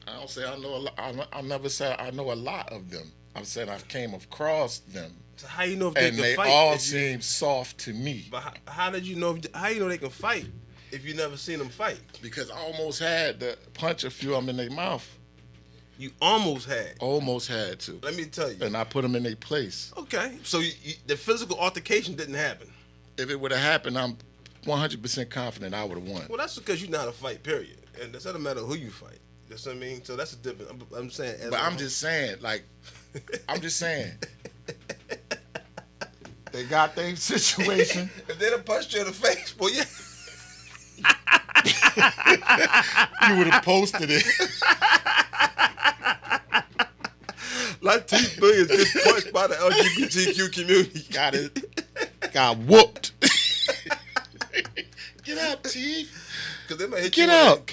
I don't say I know a lot. I never said I know a lot of them. I said I came across them. So how you know if they can fight? And they all seem soft to me. But how did you know? How you know they can fight if you never seen them fight? Because I almost had to punch a few of them in their mouth. You almost had. Almost had to. Let me tell you. And I put them in their place. Okay, so the physical altercation didn't happen. If it would have happened, I'm 100% confident I would have won. Well, that's because you're not a fight, period. And it doesn't matter who you fight. That's what I mean? So that's a different. I'm saying. But I'm just saying, they got their situation. If they'd have punched you in the face, boy, yeah. You would have posted it. Latif Billions gets punched by the LGBTQ community. Got whooped. Get up, Teeth. Cause they may hit Get up,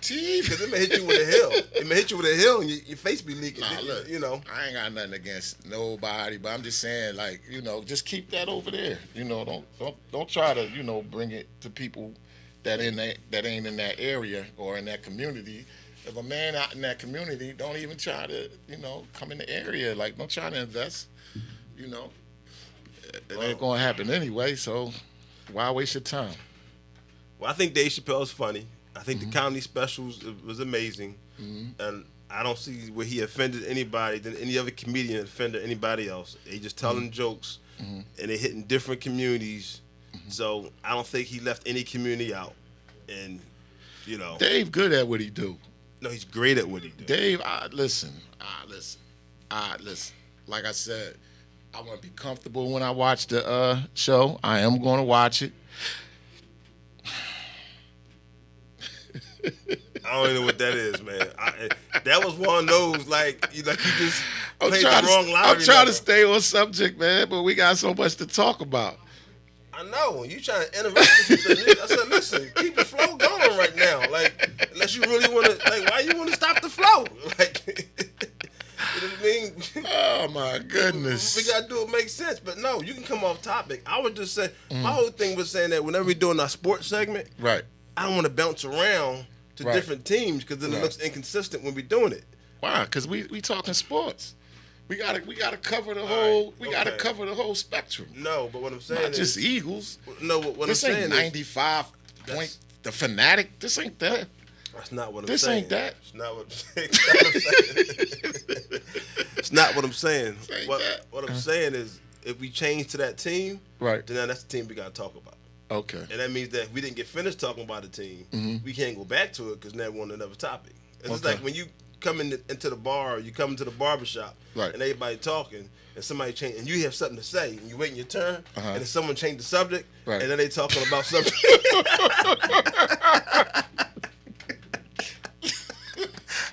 Teeth. Because they may hit you with a hill. It may hit you with a hill and your face be leaking. Nah, look, I ain't got nothing against nobody, but I'm just saying, like, just keep that over there. Don't try to, bring it to people that ain't in that area or in that community. If a man out in that community, don't even try to, come in the area. Like, don't try to invest. It ain't gonna happen anyway. So why waste your time? Well, I think Dave Chappelle's funny. I think the comedy specials was amazing, and I don't see where he offended anybody than any other comedian offended anybody else. They just telling jokes, and they hitting different communities. So I don't think he left any community out. And Dave good at what he do. No, he's great at what he do. Dave, listen. Like I said, I want to be comfortable when I watch the show. I am going to watch it. I don't even know what that is, man. That was one of those like you just played the wrong line. I'm trying to stay on subject, man, but we got so much to talk about. I know. You trying to interrupt this. I said, listen, keep the flow going right now. Like, unless you really want to, like, why you want to stop the flow? Like, you know what I mean? Oh, my goodness. We got to do it make sense. But no, you can come off topic. I would just say, my whole thing was saying that whenever we're doing our sports segment, right, I don't want to bounce around to different teams because then it looks inconsistent when we're doing it. Why? Because we talking sports. We gotta cover the whole. We gotta cover the whole spectrum. No, but what I'm saying not just Eagles. No, what I'm saying is 95 point. The Fanatic. This ain't that. That's not what I'm this saying. This ain't that. It's not what I'm saying. It's not what I'm saying. What I'm saying is, if we change to that team, then that's the team we gotta talk about. Okay. And that means that if we didn't get finished talking about the team, we can't go back to it because now we're on another topic. It's just like when you come into the bar, or you come into the barbershop, and everybody talking, and somebody change, and you have something to say, and you waiting your turn, and then someone change the subject, and then they talking about something.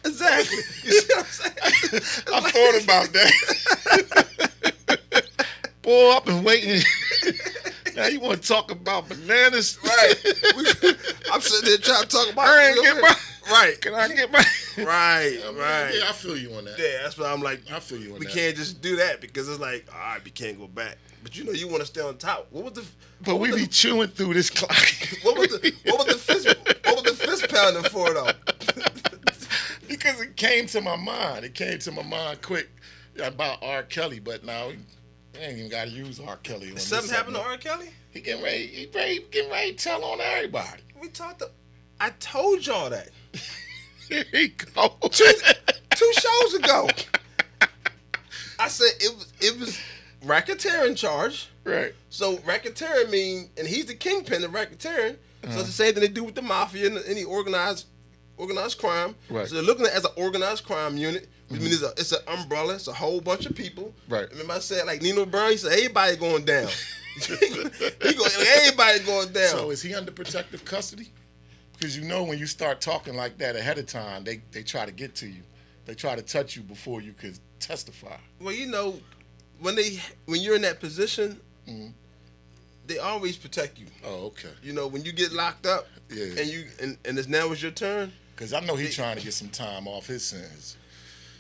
Exactly. You see what I'm saying? I thought about that. Boy, I've been waiting. Now you want to talk about bananas? Right. I'm sitting there trying to talk about. I ain't get my. Right. Can I get my? Right. Right. Yeah, I feel you on that. Yeah, that's why I'm like. I feel you on that. We can't just do that because it's like, all right, we can't go back. But you want to stay on top. But we be chewing through this clock. What was the fist pounding for though? Because it came to my mind. It came to my mind quick about R. Kelly, but now we ain't even got to use R. Kelly. On Something happened to R. Kelly? He getting ready to tell on everybody. I told y'all that. Here he goes. 2 shows ago. I said it was racketeering charge. Right. So racketeering mean, and he's the kingpin of racketeering. So it's the same thing they do with the mafia and any organized crime. Right. So they're looking at it as an organized crime unit, which means it's an umbrella. It's a whole bunch of people. Right. Remember I said, like Nino Brown, he said, everybody going down. Everybody going down. So is he under protective custody? Because when you start talking like that ahead of time, they try to get to you. They try to touch you before you could testify. Well, when you're in that position, they always protect you. Oh, okay. When you get locked up, and it's now it's your turn. Because I know he's trying to get some time off his sins.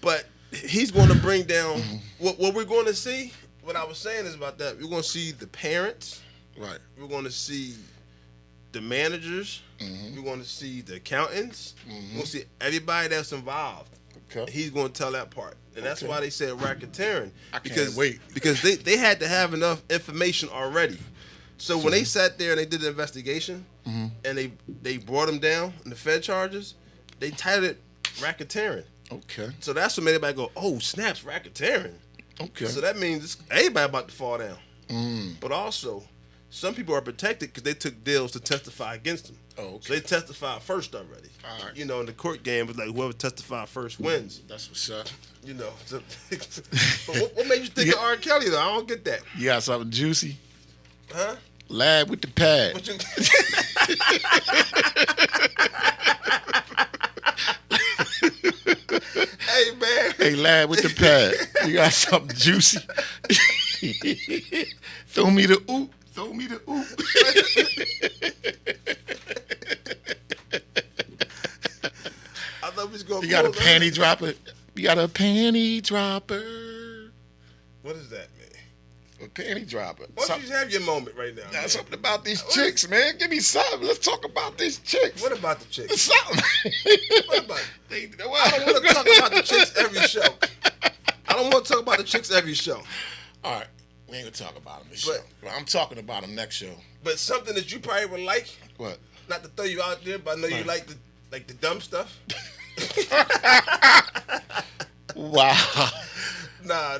But he's going to bring down what we're going to see. What I was saying is about that. We're going to see the parents. Right. We're going to see the managers. We're going to see the accountants. We're going to see everybody that's involved. Okay. He's going to tell that part. And that's why they said racketeering. I can't wait. Because they had to have enough information already. So when they sat there and they did the investigation and they brought him down in the Fed charges, they titled it racketeering. Okay. So that's what made everybody go, oh, snaps, racketeering. Okay. So that means everybody about to fall down. But also, some people are protected because they took deals to testify against them. Oh, okay. So they testified first already. All right. In the court game, it was like whoever testified first wins. That's what's up. So, but what made you think of R. Kelly, though? I don't get that. You got something juicy? Huh? Lad with the pad. What you... Hey, man. Hey, lad with the pad. You got something juicy? Throw me the oop. Throw me the oop. I thought we was going to You got a panty dropper? You got a panty dropper? What is that, man? A panty dropper. Why don't you have your moment right now? Got something about these chicks, man. Give me something. Let's talk about these chicks. What about the chicks? Something. What about I don't want to talk about the chicks every show. I don't want to talk about the chicks every show. All right. We ain't going to talk about them this show. Well, I'm talking about them next show. But something that you probably would like. What? Not to throw you out there, but I know you like the dumb stuff. Wow. Nah,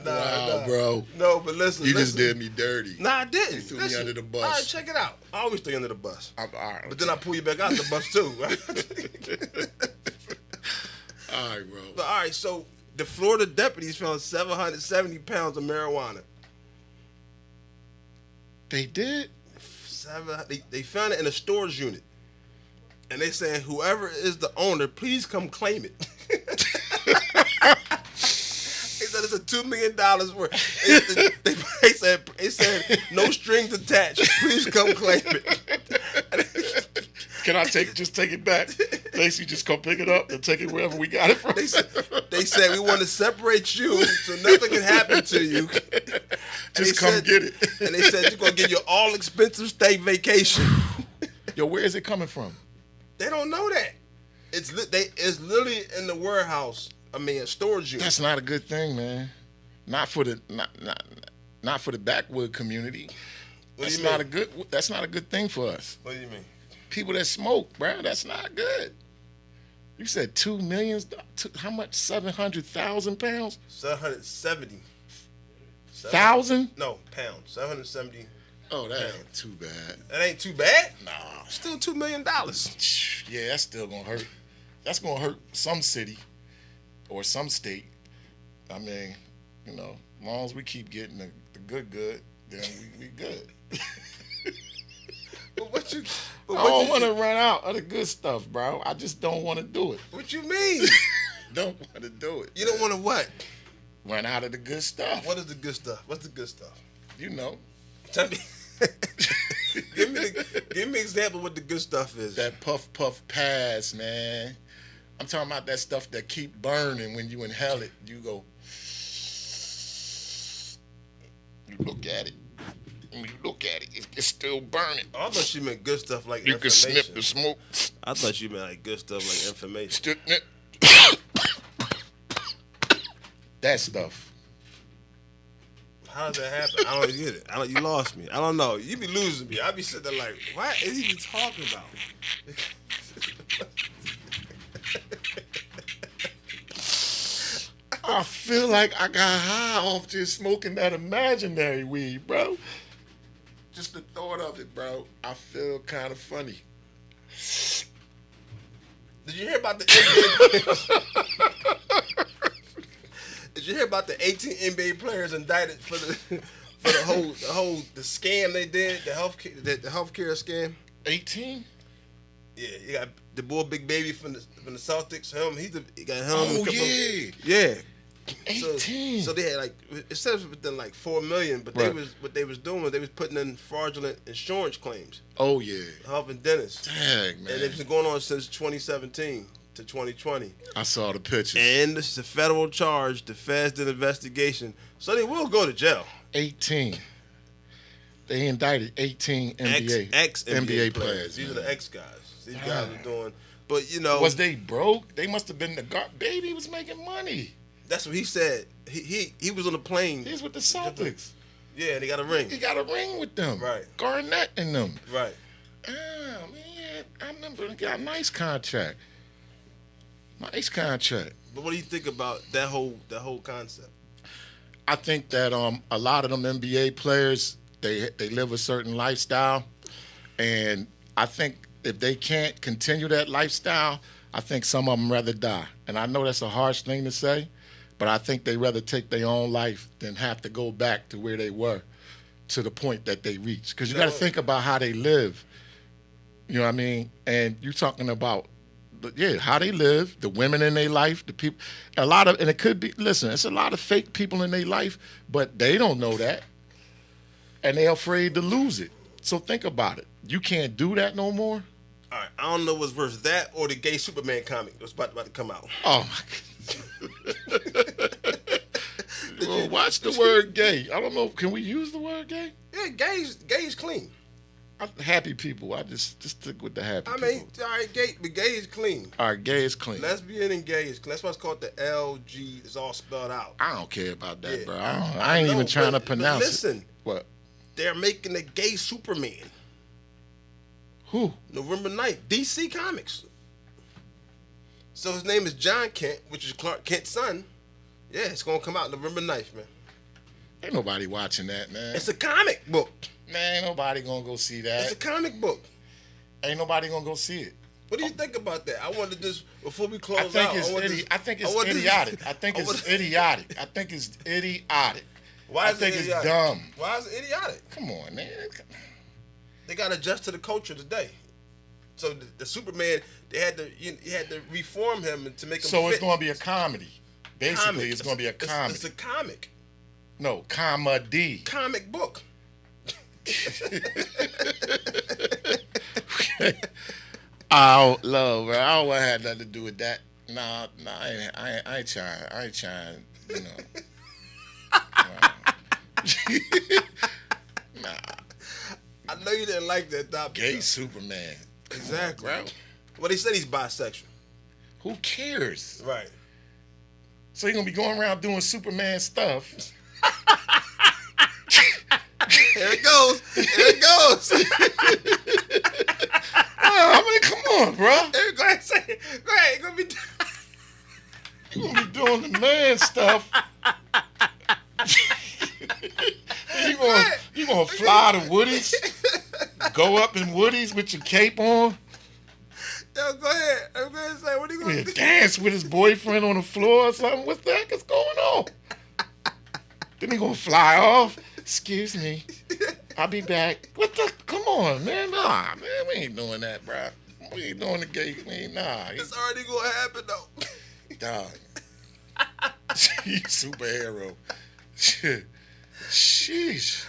bro. No, but listen. Just did me dirty. Nah, I didn't. You threw me under the bus. All right, check it out. I always throw you under the bus. All right. But then I pull you back out the bus, too. Right? All right, bro. But, all right, so the Florida deputies found 770 pounds of marijuana. They did? They found it in a storage unit. And they saying, whoever is the owner, please come claim it. They said it's a $2 million worth. They said no strings attached. Please come claim it. Can I just take it back? Lacey, just come pick it up and take it wherever we got it from. They said we want to separate you so nothing can happen to you. Just come get it. And they said you're gonna get your all expensive state vacation. Yo, where is it coming from? They don't know that. It's literally in the warehouse. I mean, a storage unit. That's not a good thing, man. Not for the backwood community. That's not a good thing for us. What do you mean? People that smoke, bro, that's not good. You said 2 million. How much? 700,000 pounds. 770. Thousand? No, pounds. 770. Oh, that ain't too bad. That ain't too bad? Nah. Still $2 million. Yeah, that's still gonna hurt. That's gonna hurt some city or some state. I mean, you know, as long as we keep getting the good, then we good. I don't want to run out of the good stuff, bro. I just don't want to do it. What you mean? Don't want to do it. You don't want to what? Run out of the good stuff. What is the good stuff? What's the good stuff? You know. Tell me. Give me an example of what the good stuff is. That puff pass, man. I'm talking about that stuff that keep burning when you inhale it. You go. You look at it. When you look at it, it's still burning. Oh, I thought you meant good stuff like you information. You can snip the smoke. I thought you meant like good stuff like information. That stuff. How does that happen? I don't get it. You lost me. I don't know. You be losing me. I be sitting there like, what is he talking about? I feel like I got high off just smoking that imaginary weed, bro. Just the thought of it, bro. I feel kind of funny. Did you hear about the NBA? Did you hear about the 18 NBA players indicted for the whole scam they did, the healthcare scam? 18? Yeah, you got the boy Big Baby from the Celtics. He got him. Oh yeah. Yeah. 18. So they had like, it says within like $4 million, but right. they was doing, they was putting in fraudulent insurance claims. Oh yeah. Health and dentists. Dang, man. And it's been going on since 2017 to 2020. I saw the pictures. And this is a federal charge. The feds did an investigation, so they will go to jail. 18. They indicted 18 NBA players. These are the ex guys. These guys are doing, but you know, was they broke? They must have been Baby was making money. That's what he said. He was on the plane. He's with the Celtics. Yeah, and he got a ring. He got a ring with them. Right. Garnett and them. Right. Oh man, I remember he got a nice contract. Nice contract. But what do you think about that whole concept? I think that a lot of them NBA players they live a certain lifestyle, and I think if they can't continue that lifestyle, I think some of them rather die. And I know that's a harsh thing to say, but I think they rather take their own life than have to go back to where they were, to the point that they reached. Because you got to think about how they live. You know what I mean? And you're talking about, how they live, the women in their life, the people, and it could be, listen, it's a lot of fake people in their life, but they don't know that. And they're afraid to lose it. So think about it. You can't do that no more. All right, I don't know what's worse, that or the gay Superman comic that's about to come out. Oh my God. Well, watch the word gay. I don't know. Can we use the word gay? Yeah, gay is clean. Happy people. I just stick with the happy people. I mean, all right, gay is clean. All right, gay is clean. Lesbian and gay is clean. That's why it's called the LG. It's all spelled out. I don't care about that, bro. I ain't even trying to pronounce listen, it. What? They're making a gay Superman. Who? November 9th. DC Comics. So his name is John Kent, which is Clark Kent's son. Yeah, it's going to come out November 9th, man. Ain't nobody watching that, man. It's a comic book. Man, ain't nobody going to go see that. It's a comic book. Ain't nobody going to go see it. What do you think about that? I wanted to just, before we close I think it's idiotic. I think it's idiotic. Why is it idiotic? It's dumb. Why is it idiotic? Come on, man. They got to adjust to the culture today. So the Superman, you had to reform him to make him So fit. it's going to be a comedy. Basically, it's going to be a comedy. It's a comic. No, comedy. Comic book. Oh, love, bro. I don't want to have nothing to do with that. Nah, I ain't trying, you know. Nah. I know you didn't like that topic. Gay Superman. Exactly. Bro. Well, they said he's bisexual. Who cares? Right. So you're going to be going around doing Superman stuff. Here it goes. I mean, come on, bro. Go ahead, say it. Go ahead. You're going to be doing the man stuff. You gonna fly to Woody's? Go up in Woody's with your cape on? Yo, go ahead. I'm going to say, what are you going to do? Dance with his boyfriend on the floor or something? What the heck is going on? Then he gonna fly off? Excuse me. I'll be back. What the? Come on, man. Nah, man. We ain't doing that, bro. We ain't doing the gay. Nah. It's already going to happen, though. Dog. You superhero. Sheesh.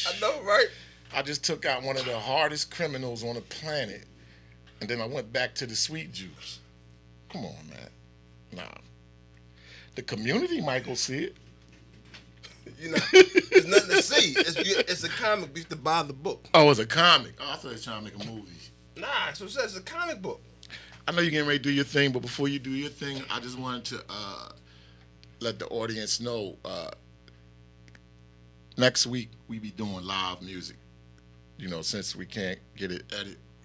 I know, right? I just took out one of the hardest criminals on the planet, and then I went back to the sweet juice. Come on, man. Nah. The community might go see it. There's nothing to see. It's a comic. You have to buy the book. Oh, it's a comic. Oh, I thought he was trying to make a movie. Nah, so it says it's a comic book. I know you're getting ready to do your thing, but before you do your thing, I just wanted to let the audience know next week we be doing live music. You know, since we can't get it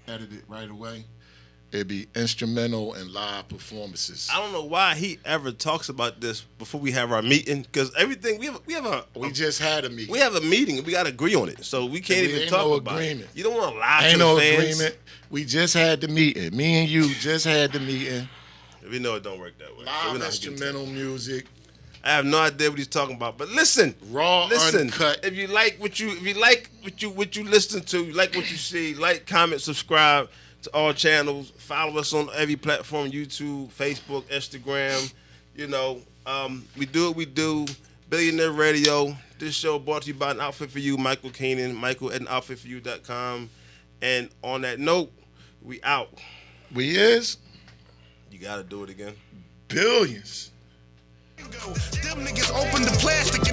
edited right away, it'd be instrumental and live performances. I don't know why he ever talks about this before we have our meeting, because everything we just had a meeting. We have a meeting and we got to agree on it, so we can't even talk about it. You don't want to lie to the fans. Agreement. We just had the meeting. Me and you just had the meeting. We know it don't work that way. Live instrumental music. I have no idea what he's talking about, but listen, uncut. If you like what you listen to, you like what you see, like, comment, subscribe to all channels. Follow us on every platform: YouTube, Facebook, Instagram. You know, we do what we do. Billionaire Radio. This show brought to you by An Outfit For You, Michael Keenan, Michael@anoutfitforyou.com. And on that note, we out. We is. You gotta do it again. Billions. Them niggas open the plastic